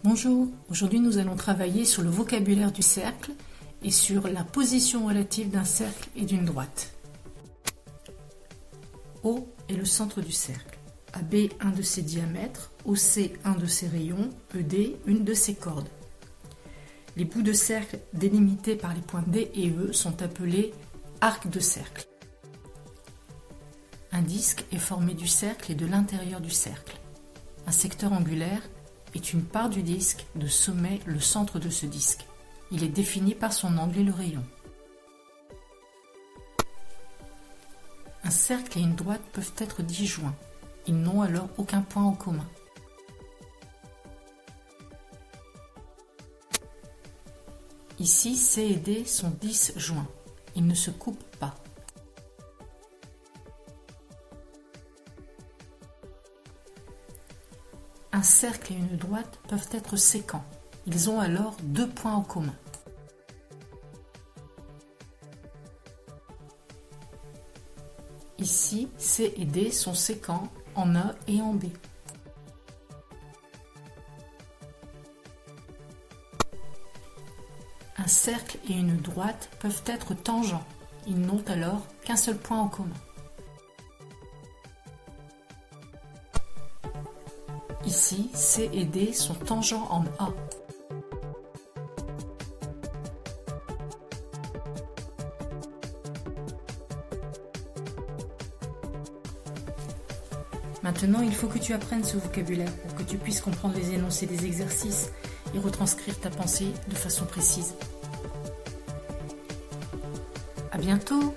Bonjour, aujourd'hui nous allons travailler sur le vocabulaire du cercle et sur la position relative d'un cercle et d'une droite. O est le centre du cercle, AB un de ses diamètres, OC un de ses rayons, ED une de ses cordes. Les bouts de cercle délimités par les points D et E sont appelés arcs de cercle. Un disque est formé du cercle et de l'intérieur du cercle. Un secteur angulaire est une part du disque de sommet le centre de ce disque. Il est défini par son angle et le rayon. Un cercle et une droite peuvent être disjoints. Ils n'ont alors aucun point en commun. Ici, C et D sont disjoints. Ils ne se coupent pas. Un cercle et une droite peuvent être sécants. Ils ont alors deux points en commun. Ici, C et D sont sécants en A et en B. Un cercle et une droite peuvent être tangents. Ils n'ont alors qu'un seul point en commun. Ici, C et D sont tangents en A. Maintenant, il faut que tu apprennes ce vocabulaire pour que tu puisses comprendre les énoncés des exercices et retranscrire ta pensée de façon précise. À bientôt!